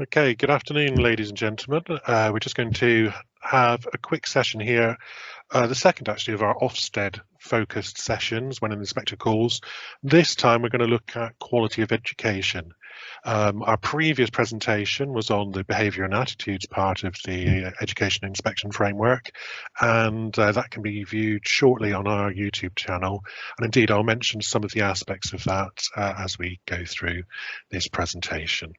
Okay, good afternoon, ladies and gentlemen. We're just going to have a quick session here, the second actually of our Ofsted focused sessions when an inspector calls. This time we're going to look at quality of education. Our previous presentation was on the behaviour and attitudes part of the education inspection framework, and that can be viewed shortly on our YouTube channel. And indeed, I'll mention some of the aspects of that as we go through this presentation.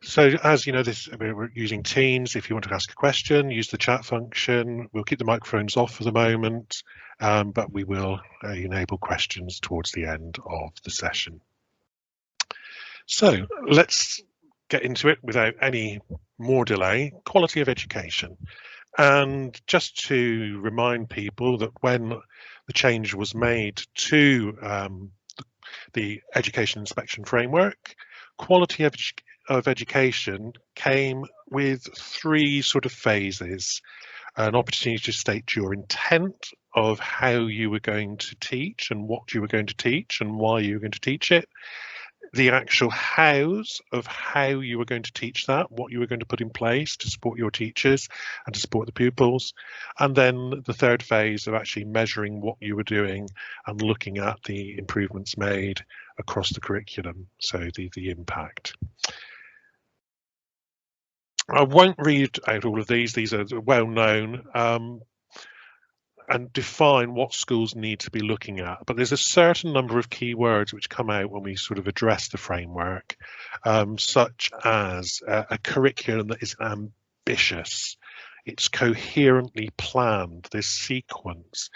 So as you know, we're using Teams. If you want to ask a question, use the chat function. We'll keep the microphones off for the moment, but we will enable questions towards the end of the session. So let's get into it without any more delay. Quality of education. And just to remind people that when the change was made to the education inspection framework, quality of education came with three sort of phases: an opportunity to state your intent of how you were going to teach and what you were going to teach and why you were going to teach it, the actual hows of how you were going to teach that, what you were going to put in place to support your teachers and to support the pupils, and then the third phase of actually measuring what you were doing and looking at the improvements made across the curriculum, so the impact. I won't read out all of these are well known and define what schools need to be looking at, but there's a certain number of key words which come out when we sort of address the framework, such as a curriculum that is ambitious, it's coherently planned, there's sequence,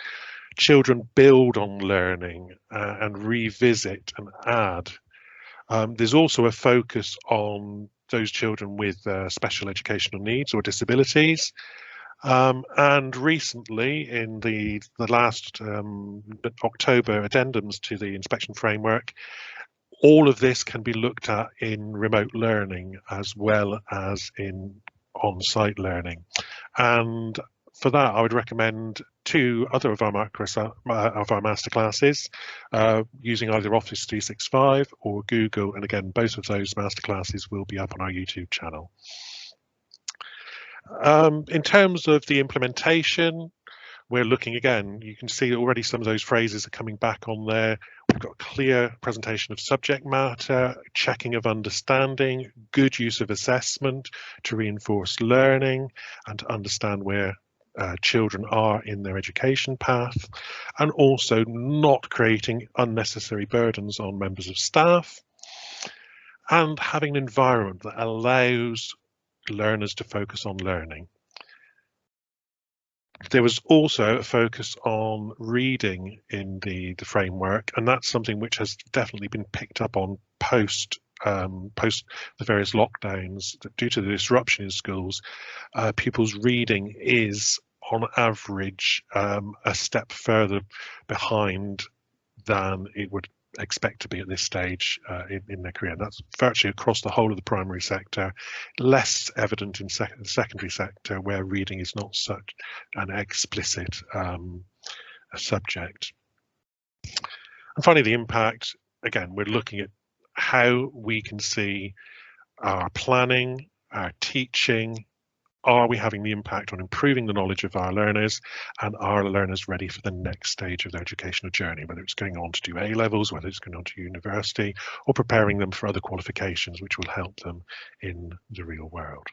children build on learning and revisit and add. There's also a focus on those children with special educational needs or disabilities. And recently, in the last October addendums to the inspection framework, all of this can be looked at in remote learning as well as in on-site learning. And for that, I would recommend two other of our masterclasses using either Office 365 or Google. And again, both of those masterclasses will be up on our YouTube channel. In terms of the implementation, we're looking again, you can see already some of those phrases are coming back on there. We've got clear presentation of subject matter, checking of understanding, good use of assessment to reinforce learning and to understand where children are in their education path, and also not creating unnecessary burdens on members of staff, and having an environment that allows learners to focus on learning. There was also a focus on reading in the framework, and that's something which has definitely been picked up on post the various lockdowns. That due to the disruption in schools, pupils' reading is on average a step further behind than it would expect to be at this stage in their career. And that's virtually across the whole of the primary sector, less evident in the secondary sector, where reading is not such an explicit subject. And finally, the impact, again, we're looking at how we can see our planning, our teaching. Are we having the impact on improving the knowledge of our learners, and are learners ready for the next stage of their educational journey, whether it's going on to do A-levels, whether it's going on to university, or preparing them for other qualifications which will help them in the real world.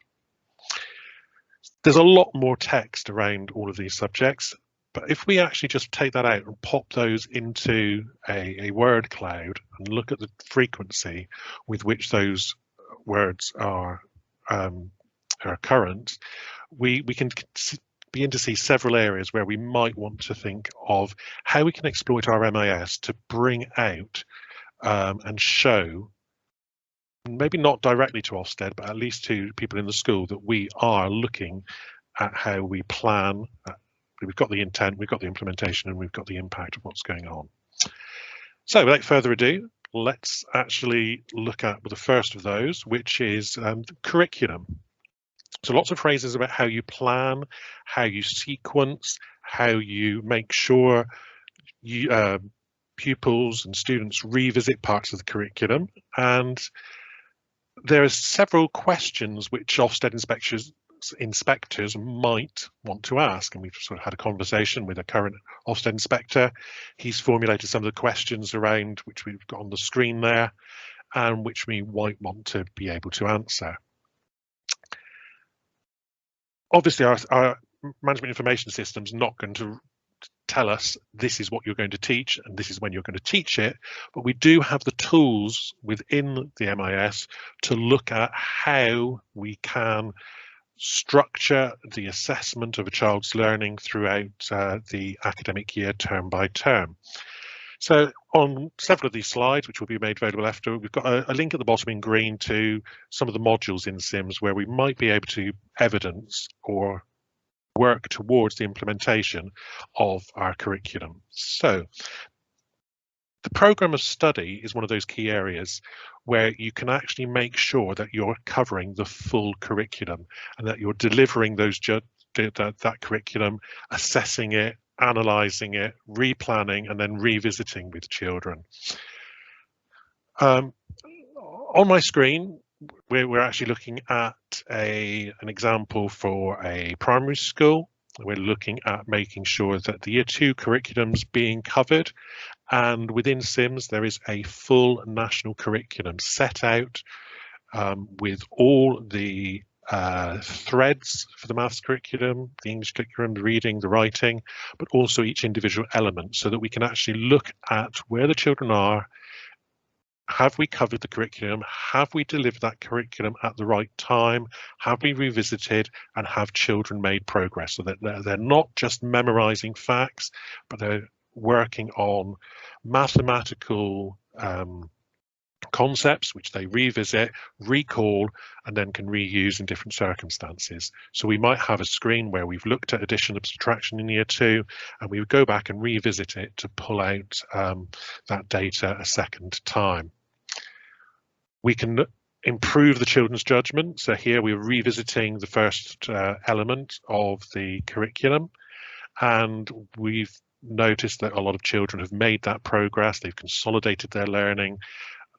There's a lot more text around all of these subjects, but if we actually just take that out and pop those into a word cloud and look at the frequency with which those words are current, we can begin to see several areas where we might want to think of how we can exploit our MIS to bring out and show, maybe not directly to Ofsted, but at least to people in the school, that we are looking at how we plan. We've got the intent, we've got the implementation, and we've got the impact of what's going on. So without further ado, let's actually look at the first of those, which is the curriculum. So lots of phrases about how you plan, how you sequence, how you make sure you, pupils and students revisit parts of the curriculum. And There are several questions which Ofsted inspectors might want to ask, and we've sort of had a conversation with a current Ofsted inspector. He's formulated some of the questions around which we've got on the screen there, and which we might want to be able to answer. Obviously, our management information system is not going to tell us this is what you're going to teach and this is when you're going to teach it, but we do have the tools within the MIS to look at how we can structure the assessment of a child's learning throughout the academic year, term by term. So on several of these slides, which will be made available after, we've got a link at the bottom in green to some of the modules in SIMS where we might be able to evidence or work towards the implementation of our curriculum. So the programme of study is one of those key areas where you can actually make sure that you're covering the full curriculum and that you're delivering those that curriculum, assessing it, analysing it, replanning, and then revisiting with children. On my screen, we're actually looking at an example for a primary school. We're looking at making sure that the Year 2 curriculum's being covered, and within SIMS there is a full national curriculum set out with all the threads for the maths curriculum, the English curriculum, the reading, the writing, but also each individual element, so that we can actually look at where the children are. Have we covered the curriculum? Have we delivered that curriculum at the right time? Have we revisited, and have children made progress so that they're not just memorizing facts, but they're working on mathematical concepts which they revisit, recall, and then can reuse in different circumstances. So we might have a screen where we've looked at addition and subtraction in Year 2, and we would go back and revisit it to pull out that data a second time. We can improve the children's judgment. So here we're revisiting the first element of the curriculum, and we've noticed that a lot of children have made that progress. They've consolidated their learning,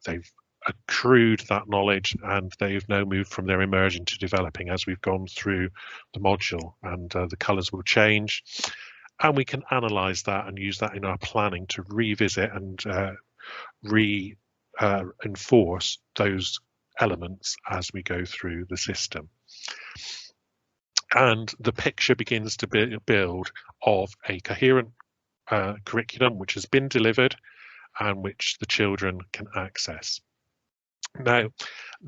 they've accrued that knowledge, and they've now moved from their immersion to developing as we've gone through the module, and the colours will change. And we can analyse that and use that in our planning to revisit and enforce those elements as we go through the system. And the picture begins to build of a coherent curriculum which has been delivered and which the children can access. Now,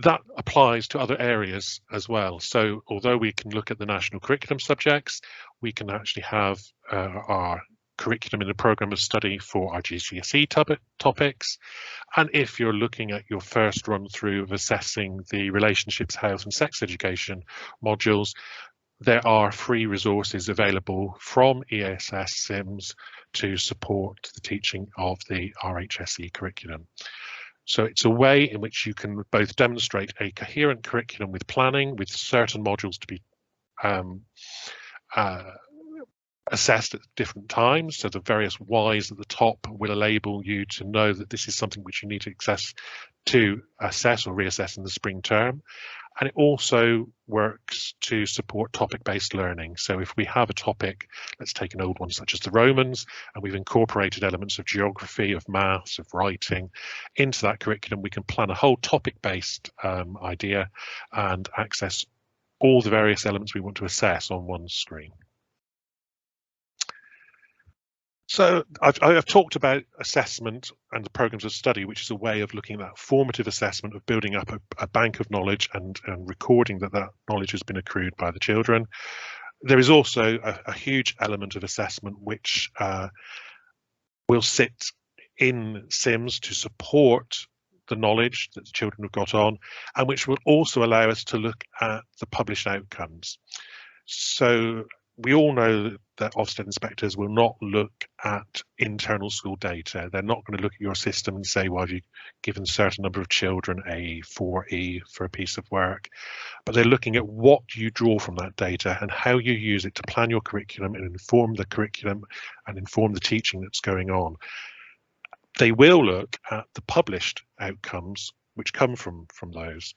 that applies to other areas as well. So although we can look at the national curriculum subjects, we can actually have our curriculum in the programme of study for our GCSE topics. And if you're looking at your first run through of assessing the relationships, health and sex education modules, there are free resources available from ESS SIMS to support the teaching of the RHSE curriculum. So it's a way in which you can both demonstrate a coherent curriculum with planning, with certain modules to be assessed at different times. So the various Ys at the top will enable you to know that this is something which you need to assess or reassess in the spring term. And it also works to support topic-based learning. So if we have a topic, let's take an old one such as the Romans, and we've incorporated elements of geography, of maths, of writing into that curriculum, we can plan a whole topic-based idea and access all the various elements we want to assess on one screen. So I've talked about assessment and the programs of study, which is a way of looking at that formative assessment of building up a bank of knowledge and recording that knowledge has been accrued by the children. There is also a huge element of assessment which will sit in SIMS to support the knowledge that the children have got on, and which will also allow us to look at the published outcomes. So we all know that Ofsted inspectors will not look at internal school data. They're not going to look at your system and say, well, have you given a certain number of children a 4E for a piece of work? But they're looking at what you draw from that data and how you use it to plan your curriculum and inform the curriculum and inform the teaching that's going on. They will look at the published outcomes which come from those.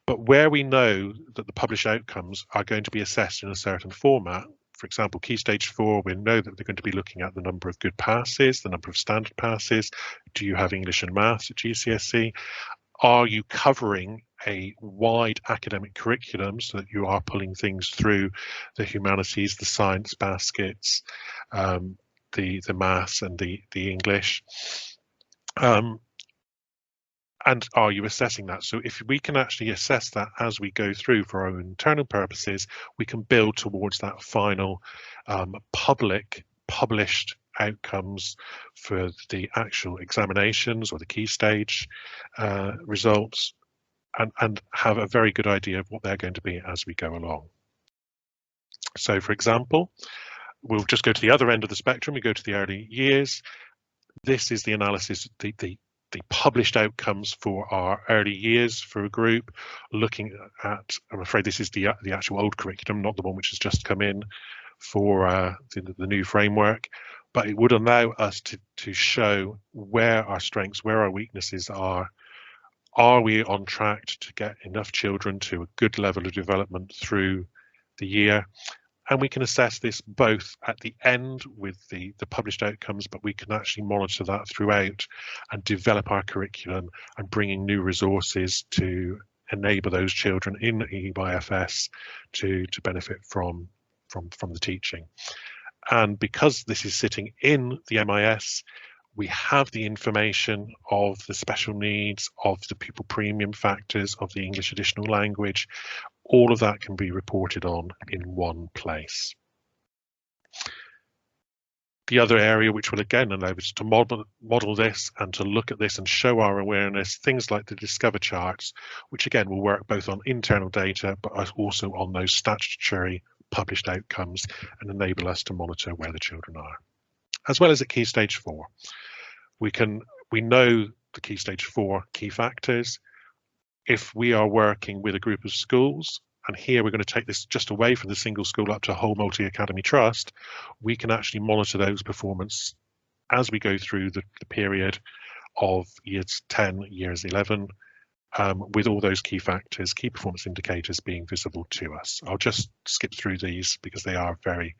But where we know that the published outcomes are going to be assessed in a certain format, for example, Key Stage 4, we know that they're going to be looking at the number of good passes, the number of standard passes. Do you have English and Maths at GCSE? Are you covering a wide academic curriculum so that you are pulling things through the humanities, the science baskets, the maths and the English? And are you assessing that? So if we can actually assess that as we go through for our own internal purposes, we can build towards that final public published outcomes for the actual examinations or the key stage results, and have a very good idea of what they're going to be as we go along. So for example, we'll just go to the other end of the spectrum. We go to the early years. This is the analysis, the published outcomes for our early years for a group, looking at, I'm afraid this is the actual old curriculum, not the one which has just come in for the new framework, but it would allow us to show where our strengths, where our weaknesses are. Are we on track to get enough children to a good level of development through the year? And we can assess this both at the end with the published outcomes, but we can actually monitor that throughout and develop our curriculum and bringing new resources to enable those children in EYFS to benefit from the teaching. And because this is sitting in the MIS, we have the information of the special needs, of the pupil premium factors, of the English additional language. All of that can be reported on in one place. The other area which will again allow us to model this and to look at this and show our awareness, things like the Discover charts, which again will work both on internal data but also on those statutory published outcomes and enable us to monitor where the children are. As well as at Key Stage 4. We know the Key Stage 4 key factors. If we are working with a group of schools, and here we're going to take this just away from the single school up to a whole multi-academy trust, we can actually monitor those performance as we go through the period of years 10, years 11, with all those key factors, key performance indicators being visible to us. I'll just skip through these because they are very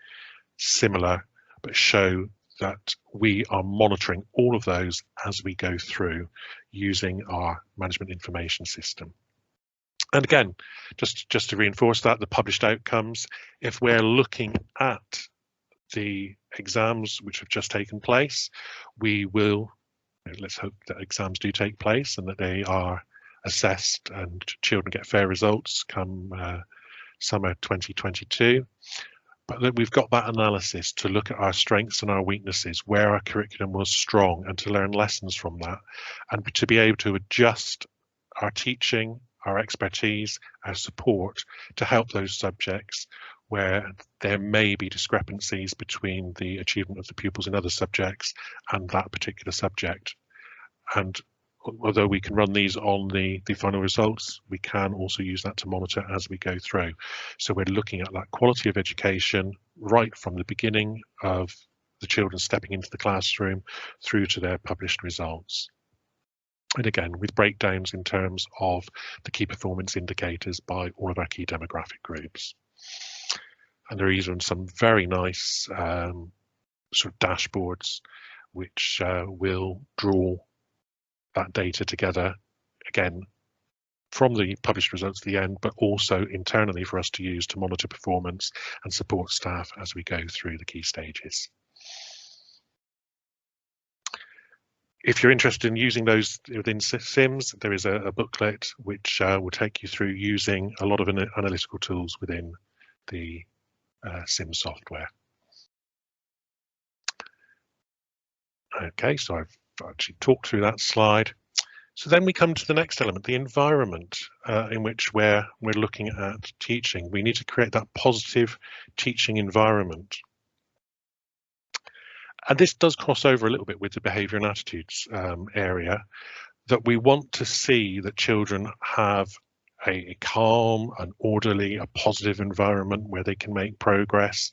similar, but show that we are monitoring all of those as we go through using our management information system. And again, just to reinforce that, the published outcomes, if we're looking at the exams which have just taken place, we will, let's hope that exams do take place and that they are assessed and children get fair results come summer 2022. But that we've got that analysis to look at our strengths and our weaknesses, where our curriculum was strong, and to learn lessons from that, and to be able to adjust our teaching, our expertise, our support to help those subjects where there may be discrepancies between the achievement of the pupils in other subjects and that particular subject. And although we can run these on the final results, we can also use that to monitor as we go through. So we're looking at that quality of education right from the beginning of the children stepping into the classroom through to their published results. And again, with breakdowns in terms of the key performance indicators by all of our key demographic groups. And there are even some very nice sort of dashboards which will draw that data together, again, from the published results at the end, but also internally for us to use to monitor performance and support staff as we go through the key stages. If you're interested in using those within SIMS, there is a booklet which will take you through using a lot of analytical tools within the SIMS software. Okay, so I've actually talked through that slide. So then we come to the next element, the environment in which we're looking at teaching. We need to create that positive teaching environment. And this does cross over a little bit with the behaviour and attitudes area, that we want to see that children have a calm, an orderly, a positive environment where they can make progress.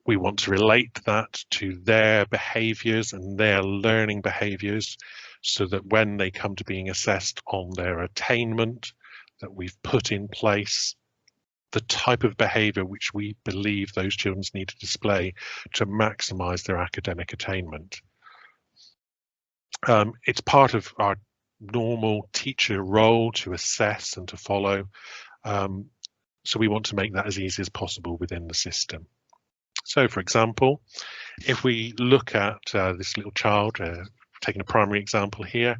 We want to relate that to their behaviours and their learning behaviours so that when they come to being assessed on their attainment, that we've put in place the type of behaviour which we believe those children need to display to maximise their academic attainment. It's part of our normal teacher role to assess and to follow, so we want to make that as easy as possible within the system. So, for example, if we look at this little child, taking a primary example here,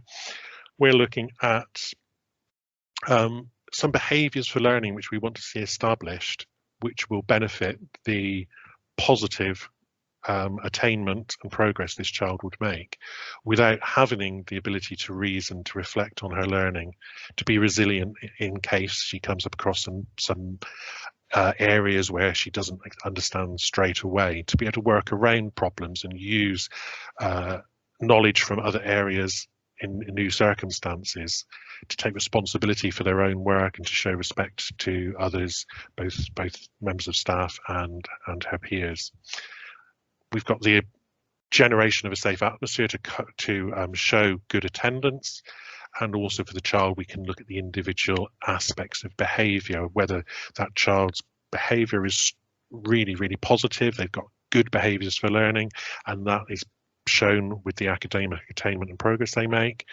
we're looking at some behaviours for learning which we want to see established, which will benefit the positive attainment and progress this child would make, without having the ability to reason, to reflect on her learning, to be resilient in case she comes across some areas where she doesn't understand straight away, to be able to work around problems and use knowledge from other areas in new circumstances, to take responsibility for their own work and to show respect to others, both members of staff and her peers. We've got the generation of a safe atmosphere to show good attendance, and also for the child we can look at the individual aspects of behaviour, whether that child's behaviour is really, really positive, they've got good behaviours for learning, and that is shown with the academic attainment and progress they make.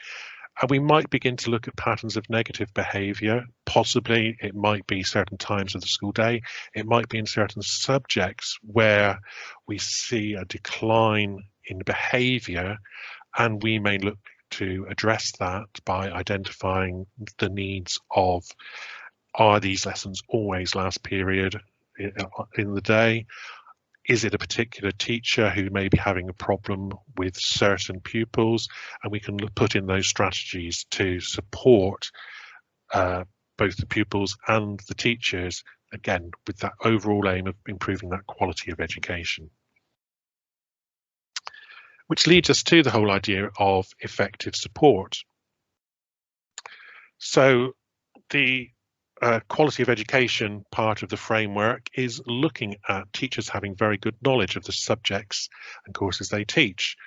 And we might begin to look at patterns of negative behaviour. Possibly it might be certain times of the school day, it might be in certain subjects where we see a decline in behaviour, and we may look to address that by identifying the needs of, are these lessons always last period in the day? Is it a particular teacher who may be having a problem with certain pupils? And we can put in those strategies to support both the pupils and the teachers, again, with that overall aim of improving that quality of education. Which leads us to the whole idea of effective support. So the quality of education part of the framework is looking at teachers having very good knowledge of the subjects and courses they teach.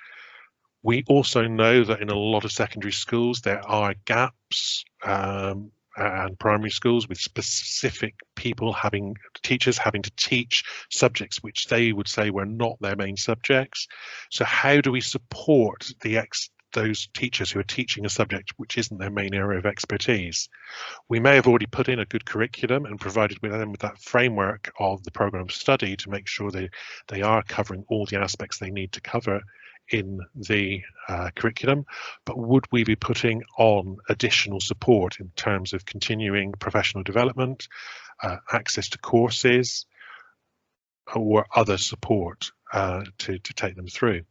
We also know that in a lot of secondary schools there are gaps, and primary schools with specific teachers having to teach subjects which they would say were not their main subjects. So how do we support those teachers who are teaching a subject which isn't their main area of expertise? We may have already put in a good curriculum and provided them with that framework of the programme of study to make sure they are covering all the aspects they need to cover in the curriculum, but would we be putting on additional support in terms of continuing professional development, access to courses, or other support to take them through?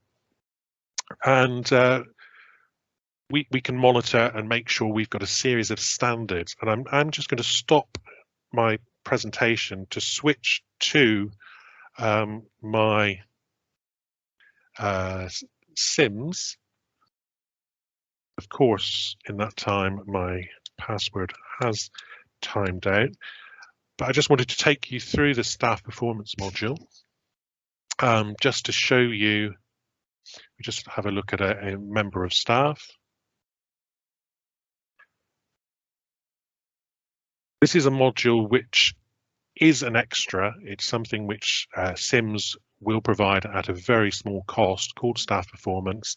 And we can monitor and make sure we've got a series of standards. And I'm just going to stop my presentation to switch to my Sims. Of course, in that time, my password has timed out, but I just wanted to take you through the staff performance module, just to show you. We just have a look at a member of staff. This is a module which is an extra. It's something which Sims will provide at a very small cost, called staff performance,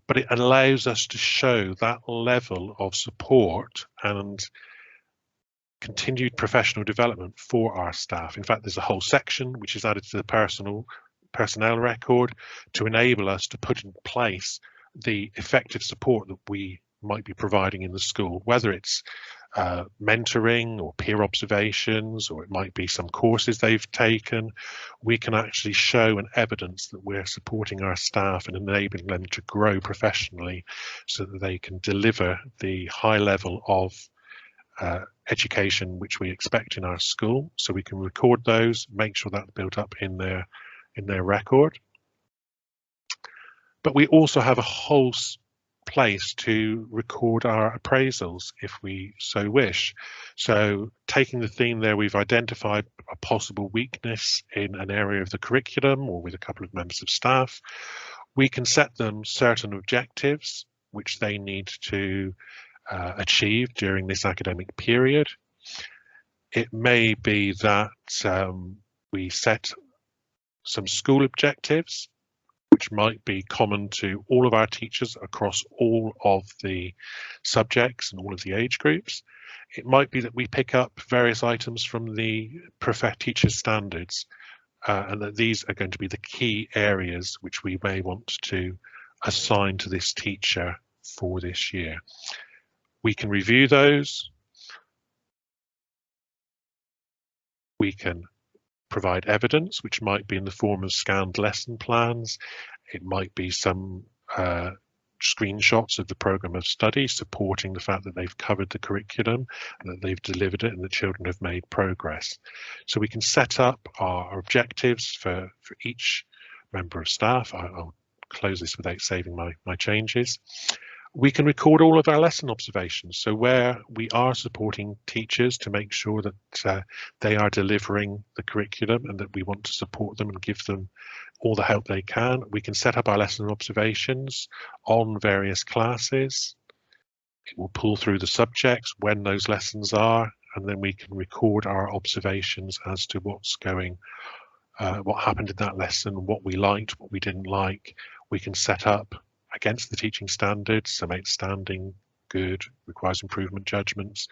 but it allows us to show that level of support and continued professional development for our staff. In fact, there's a whole section which is added to the personnel record to enable us to put in place the effective support that we might be providing in the school, whether it's mentoring or peer observations, or it might be some courses they've taken. We can actually show and evidence that we're supporting our staff and enabling them to grow professionally so that they can deliver the high level of education which we expect in our school. So we can record those, make sure that's built up in their record. But we also have a whole place to record our appraisals if we so wish. So taking the theme there, we've identified a possible weakness in an area of the curriculum or with a couple of members of staff. We can set them certain objectives which they need to achieved during this academic period. It may be that we set some school objectives, which might be common to all of our teachers across all of the subjects and all of the age groups. It might be that we pick up various items from the teacher standards, and that these are going to be the key areas which we may want to assign to this teacher for this year. We can review those. We can provide evidence, which might be in the form of scanned lesson plans. It might be some screenshots of the programme of study supporting the fact that they've covered the curriculum, and that they've delivered it, and the children have made progress. So we can set up our objectives for each member of staff. I'll close this without saving my changes. We can record all of our lesson observations. So where we are supporting teachers to make sure that they are delivering the curriculum and that we want to support them and give them all the help they can, we can set up our lesson observations on various classes. It will pull through the subjects when those lessons are, and then we can record our observations as to what's going, what happened in that lesson, what we liked, what we didn't like. We can set up against the teaching standards, some outstanding, good, requires improvement judgments,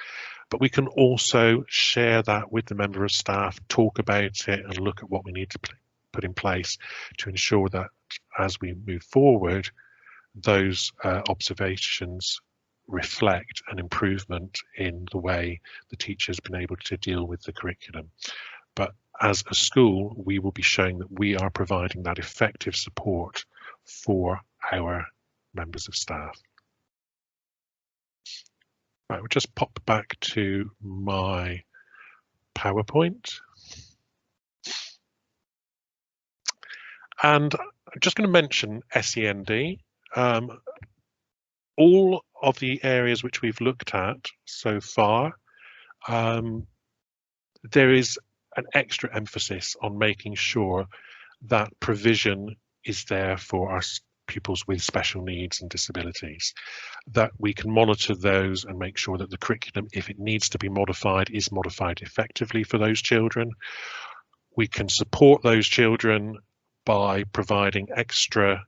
but we can also share that with the member of staff, talk about it and look at what we need to put in place to ensure that as we move forward, those observations reflect an improvement in the way the teacher's been able to deal with the curriculum. But as a school, we will be showing that we are providing that effective support for our members of staff. Right, we'll just pop back to my PowerPoint. And I'm just going to mention SEND. All of the areas which we've looked at so far, there is an extra emphasis on making sure that provision is there for our pupils with special needs and disabilities, that we can monitor those and make sure that the curriculum, if it needs to be modified, is modified effectively for those children. We can support those children by providing extra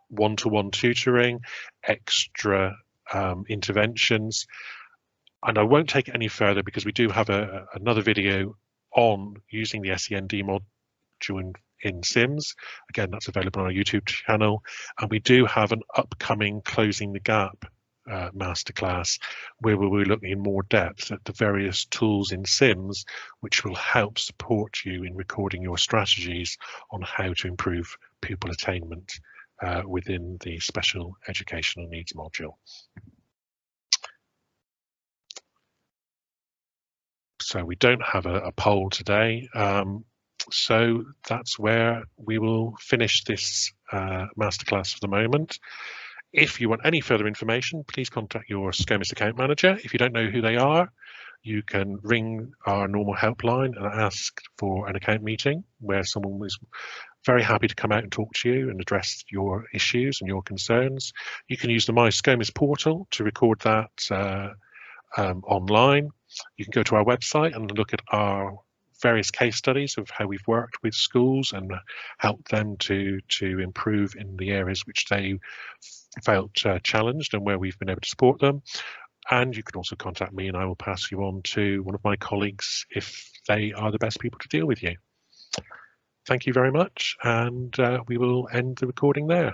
one-to-one tutoring, extra interventions. And I won't take it any further because we do have another video on using the SEND module in Sims. Again, that's available on our YouTube channel. And we do have an upcoming Closing the Gap masterclass where we will be looking in more depth at the various tools in Sims which will help support you in recording your strategies on how to improve pupil attainment within the special educational needs module. So we don't have a poll today, so that's where we will finish this masterclass for the moment. If you want any further information, please contact your Scomis account manager. If you don't know who they are, you can ring our normal helpline and ask for an account meeting where someone is very happy to come out and talk to you and address your issues and your concerns. You can use the My Scomis portal to record that online. You can go to our website and look at our various case studies of how we've worked with schools and helped them to improve in the areas which they felt challenged and where we've been able to support them. And you can also contact me and I will pass you on to one of my colleagues if they are the best people to deal with you. Thank you very much, and we will end the recording there.